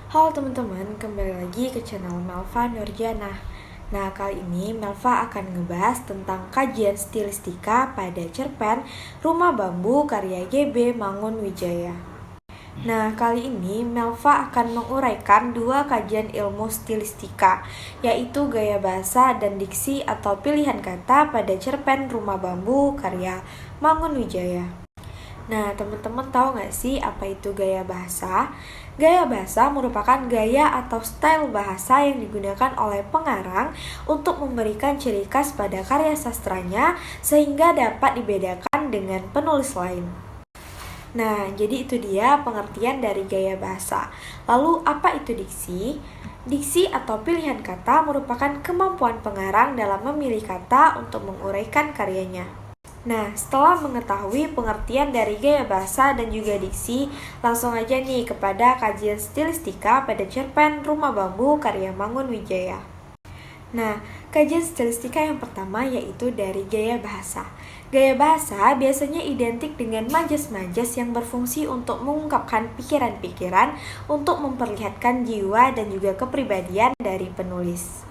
Halo teman-teman, kembali lagi ke channel Melva Nurjana. Nah, kali ini Melva akan ngebahas tentang kajian stilistika pada cerpen Rumah Bambu karya GB Mangunwijaya. Nah, kali ini Melva akan menguraikan dua kajian ilmu stilistika, yaitu gaya bahasa dan diksi atau pilihan kata pada cerpen Rumah Bambu karya Mangunwijaya. Nah, teman-teman tahu nggak sih apa itu gaya bahasa? Gaya bahasa merupakan gaya atau style bahasa yang digunakan oleh pengarang untuk memberikan ciri khas pada karya sastranya sehingga dapat dibedakan dengan penulis lain. Nah, jadi itu dia pengertian dari gaya bahasa. Lalu, apa itu diksi? Diksi atau pilihan kata merupakan kemampuan pengarang dalam memilih kata untuk menguraikan karyanya. Nah, setelah mengetahui pengertian dari gaya bahasa dan juga diksi, langsung aja nih kepada kajian stilistika pada cerpen Rumah Bambu karya Mangunwijaya. Nah, kajian stilistika yang pertama yaitu dari gaya bahasa. Gaya bahasa biasanya identik dengan majas-majas yang berfungsi untuk mengungkapkan pikiran-pikiran untuk memperlihatkan jiwa dan juga kepribadian dari penulis.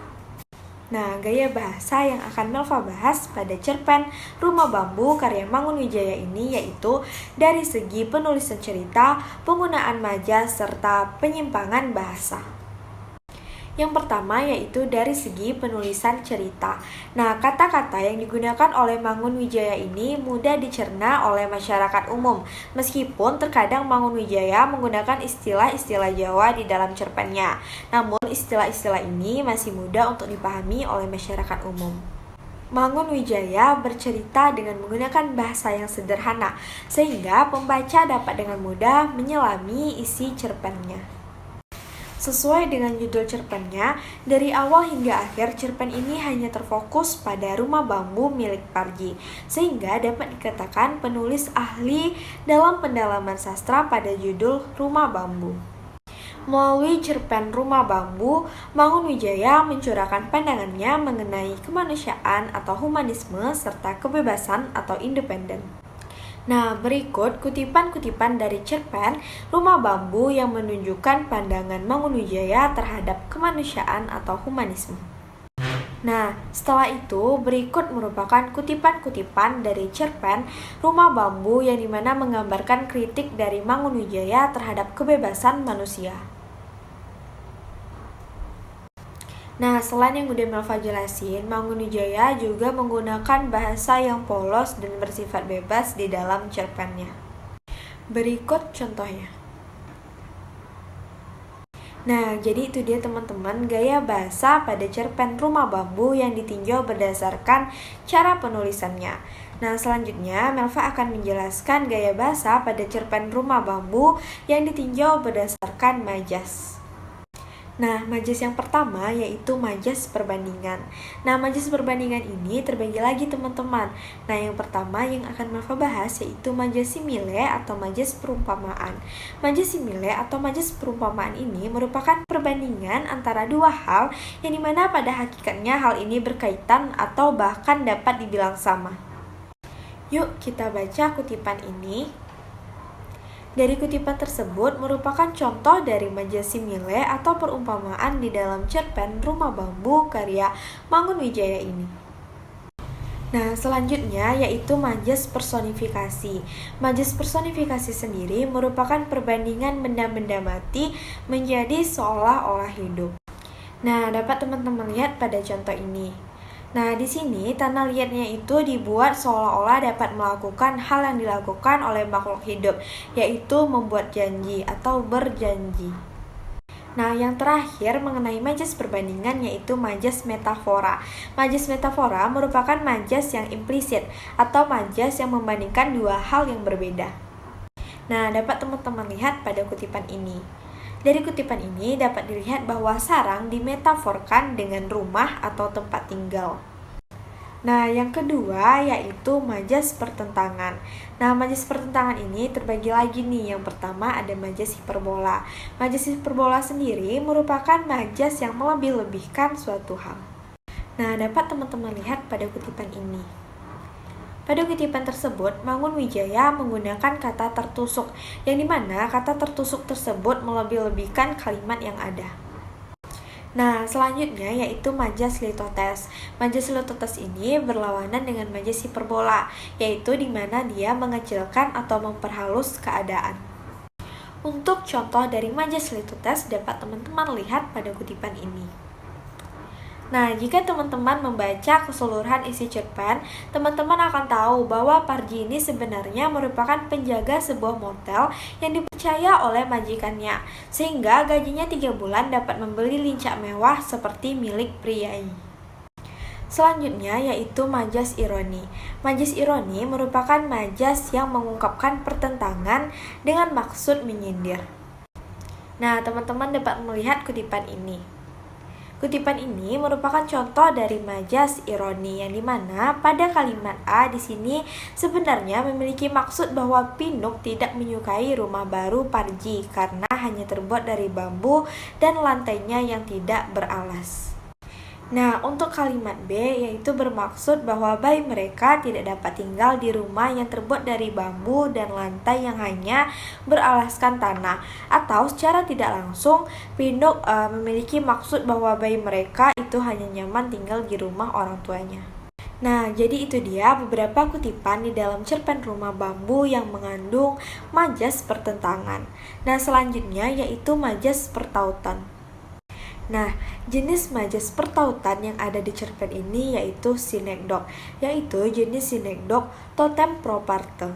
Nah, gaya bahasa yang akan Melva bahas pada cerpen Rumah Bambu karya Mangunwijaya ini yaitu dari segi penulisan cerita, penggunaan majas, serta penyimpangan bahasa. Yang pertama yaitu dari segi penulisan cerita. Nah, kata-kata yang digunakan oleh Mangunwijaya ini mudah dicerna oleh masyarakat umum, meskipun terkadang Mangunwijaya menggunakan istilah-istilah Jawa di dalam cerpennya. Namun, istilah-istilah ini masih mudah untuk dipahami oleh masyarakat umum. Mangunwijaya bercerita dengan menggunakan bahasa yang sederhana, sehingga pembaca dapat dengan mudah menyelami isi cerpennya. Sesuai dengan judul cerpennya, dari awal hingga akhir cerpen ini hanya terfokus pada rumah bambu milik Parji, sehingga dapat dikatakan penulis ahli dalam pendalaman sastra pada judul Rumah Bambu. Melalui cerpen Rumah Bambu, Mangunwijaya mencurahkan pandangannya mengenai kemanusiaan atau humanisme serta kebebasan atau independen. Nah, berikut kutipan-kutipan dari cerpen Rumah Bambu yang menunjukkan pandangan Mangunwijaya terhadap kemanusiaan atau humanisme. Nah, setelah itu berikut merupakan kutipan-kutipan dari cerpen Rumah Bambu yang dimana menggambarkan kritik dari Mangunwijaya terhadap kebebasan manusia. Nah, selain yang udah Melva jelasin, Mangunwijaya juga menggunakan bahasa yang polos dan bersifat bebas di dalam cerpennya. Berikut contohnya. Nah, jadi itu dia teman-teman gaya bahasa pada cerpen Rumah Bambu yang ditinjau berdasarkan cara penulisannya. Nah, selanjutnya Melva akan menjelaskan gaya bahasa pada cerpen Rumah Bambu yang ditinjau berdasarkan majas. Nah, majas yang pertama yaitu majas perbandingan. Nah, majas perbandingan ini terbagi lagi teman-teman. Nah, yang pertama yang akan Melva bahas yaitu majas simile atau majas perumpamaan. Majas simile atau majas perumpamaan ini merupakan perbandingan antara dua hal yang dimana pada hakikatnya hal ini berkaitan atau bahkan dapat dibilang sama. Yuk kita baca kutipan ini. Dari kutipan tersebut merupakan contoh dari majas simile atau perumpamaan di dalam cerpen Rumah Bambu karya Mangunwijaya ini. Nah, selanjutnya yaitu majas personifikasi. Majas personifikasi sendiri merupakan perbandingan benda-benda mati menjadi seolah-olah hidup. Nah, dapat teman-teman lihat pada contoh ini. Nah, di sini tanah liatnya itu dibuat seolah-olah dapat melakukan hal yang dilakukan oleh makhluk hidup, yaitu membuat janji atau berjanji. Nah, yang terakhir mengenai majas perbandingan yaitu majas metafora. Majas metafora merupakan majas yang implisit atau majas yang membandingkan dua hal yang berbeda. Nah, dapat teman-teman lihat pada kutipan ini. Dari kutipan ini dapat dilihat bahwa sarang dimetaforkan dengan rumah atau tempat tinggal. Nah, yang kedua yaitu majas pertentangan. Nah, majas pertentangan ini terbagi lagi nih. Yang pertama ada majas hiperbola. Majas hiperbola sendiri merupakan majas yang melebih-lebihkan suatu hal. Nah, dapat teman-teman lihat pada kutipan ini. Pada kutipan tersebut, Mangunwijaya menggunakan kata tertusuk, yang dimana kata tertusuk tersebut melebih-lebihkan kalimat yang ada. Nah, selanjutnya yaitu majas litotes. Majas litotes ini berlawanan dengan majas hiperbola, yaitu dimana dia mengecilkan atau memperhalus keadaan. Untuk contoh dari majas litotes dapat teman-teman lihat pada kutipan ini. Nah, jika teman-teman membaca keseluruhan isi cerpen, teman-teman akan tahu bahwa Parji ini sebenarnya merupakan penjaga sebuah motel yang dipercaya oleh majikannya, sehingga gajinya 3 bulan dapat membeli lincah mewah seperti milik priai. Selanjutnya yaitu majas ironi. Majas ironi merupakan majas yang mengungkapkan pertentangan dengan maksud menyindir. Nah, teman-teman dapat melihat kutipan ini. Kutipan ini merupakan contoh dari majas ironi yang dimana pada kalimat A di sini sebenarnya memiliki maksud bahwa Pinuk tidak menyukai rumah baru Parji karena hanya terbuat dari bambu dan lantainya yang tidak beralas. Nah, untuk kalimat B yaitu bermaksud bahwa bayi mereka tidak dapat tinggal di rumah yang terbuat dari bambu dan lantai yang hanya beralaskan tanah. Atau secara tidak langsung, Pinuk memiliki maksud bahwa bayi mereka itu hanya nyaman tinggal di rumah orang tuanya. Nah, jadi itu dia beberapa kutipan di dalam cerpen Rumah Bambu yang mengandung majas pertentangan. Nah, selanjutnya yaitu majas pertautan. Nah, jenis majas pertautan yang ada di cerpen ini yaitu sinekdok, yaitu jenis sinekdok totem proparte.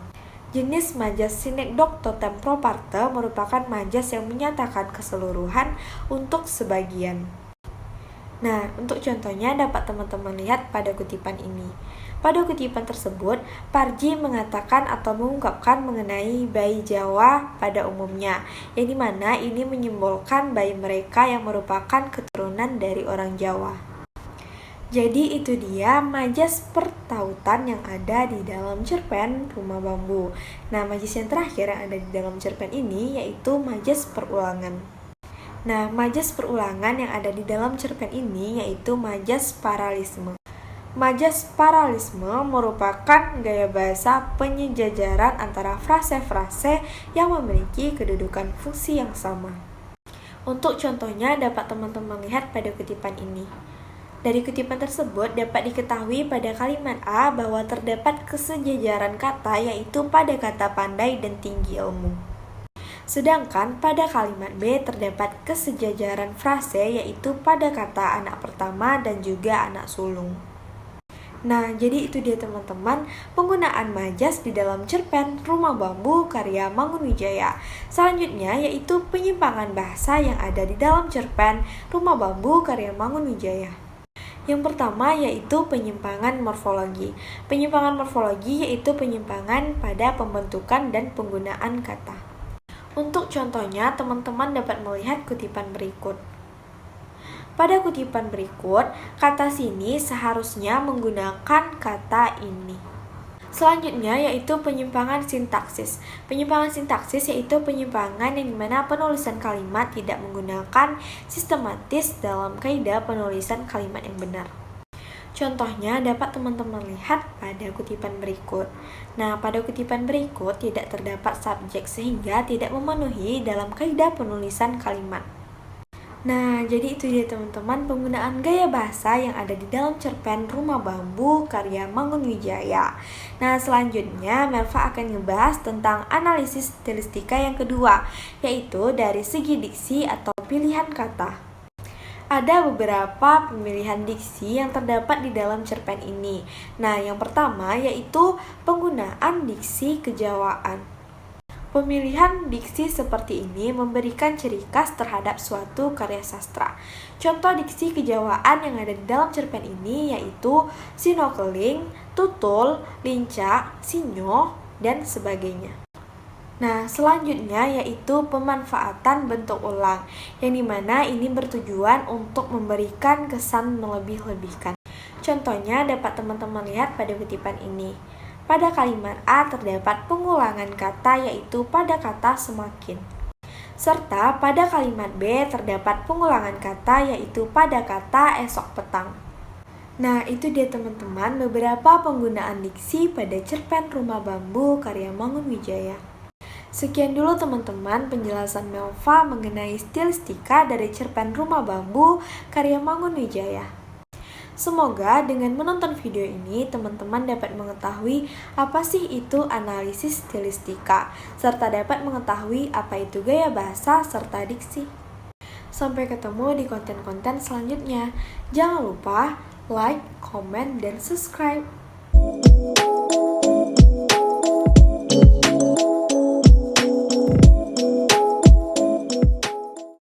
Jenis majas sinekdok totem proparte merupakan majas yang menyatakan keseluruhan untuk sebagian. Nah, untuk contohnya dapat teman-teman lihat pada kutipan ini. Pada kutipan tersebut, Parji mengatakan atau mengungkapkan mengenai bayi Jawa pada umumnya, yang dimana ini menyimbolkan bayi mereka yang merupakan keturunan dari orang Jawa. Jadi itu dia majas pertautan yang ada di dalam cerpen Rumah Bambu. Nah, majas yang terakhir yang ada di dalam cerpen ini yaitu majas perulangan. Nah, majas perulangan yang ada di dalam cerpen ini yaitu majas paralisme. Majas paralisme merupakan gaya bahasa penyejajaran antara frase-frase yang memiliki kedudukan fungsi yang sama. Untuk contohnya dapat teman-teman lihat pada kutipan ini. Dari kutipan tersebut dapat diketahui pada kalimat A bahwa terdapat kesejajaran kata yaitu pada kata pandai dan tinggi ilmu. Sedangkan pada kalimat B terdapat kesejajaran frase yaitu pada kata anak pertama dan juga anak sulung. Nah, jadi itu dia teman-teman penggunaan majas di dalam cerpen Rumah Bambu karya Mangunwijaya. Selanjutnya yaitu penyimpangan bahasa yang ada di dalam cerpen Rumah Bambu karya Mangunwijaya. Yang pertama yaitu penyimpangan morfologi. Penyimpangan morfologi yaitu penyimpangan pada pembentukan dan penggunaan kata. Untuk contohnya, teman-teman dapat melihat kutipan berikut. Pada kutipan berikut, kata sini seharusnya menggunakan kata ini. Selanjutnya yaitu penyimpangan sintaksis. Penyimpangan sintaksis yaitu penyimpangan yang dimana penulisan kalimat tidak menggunakan sistematis dalam kaidah penulisan kalimat yang benar. Contohnya dapat teman-teman lihat pada kutipan berikut. Nah, pada kutipan berikut tidak terdapat subjek sehingga tidak memenuhi dalam kaidah penulisan kalimat. Nah, jadi itu dia teman-teman penggunaan gaya bahasa yang ada di dalam cerpen Rumah Bambu karya Mangunwijaya. Nah, selanjutnya Melva akan ngebahas tentang analisis stilistika yang kedua, yaitu dari segi diksi atau pilihan kata. Ada beberapa pemilihan diksi yang terdapat di dalam cerpen ini. Nah, yang pertama yaitu penggunaan diksi kejawaan. Pemilihan diksi seperti ini memberikan ciri khas terhadap suatu karya sastra. Contoh diksi kejawaan yang ada di dalam cerpen ini yaitu sinokeling, tutul, lincah, sinyo, dan sebagainya. Nah, selanjutnya yaitu pemanfaatan bentuk ulang, yang dimana ini bertujuan untuk memberikan kesan melebih-lebihkan. Contohnya dapat teman-teman lihat pada kutipan ini. Pada kalimat A terdapat pengulangan kata yaitu pada kata semakin. Serta pada kalimat B terdapat pengulangan kata yaitu pada kata esok petang. Nah, itu dia teman-teman beberapa penggunaan diksi pada cerpen Rumah Bambu karya Mangunwijaya. Sekian dulu teman-teman penjelasan Melva mengenai stilistika dari cerpen Rumah Bambu karya Mangunwijaya. Semoga dengan menonton video ini teman-teman dapat mengetahui apa sih itu analisis stilistika, serta dapat mengetahui apa itu gaya bahasa serta diksi. Sampai ketemu di konten-konten selanjutnya. Jangan lupa like, comment, dan subscribe.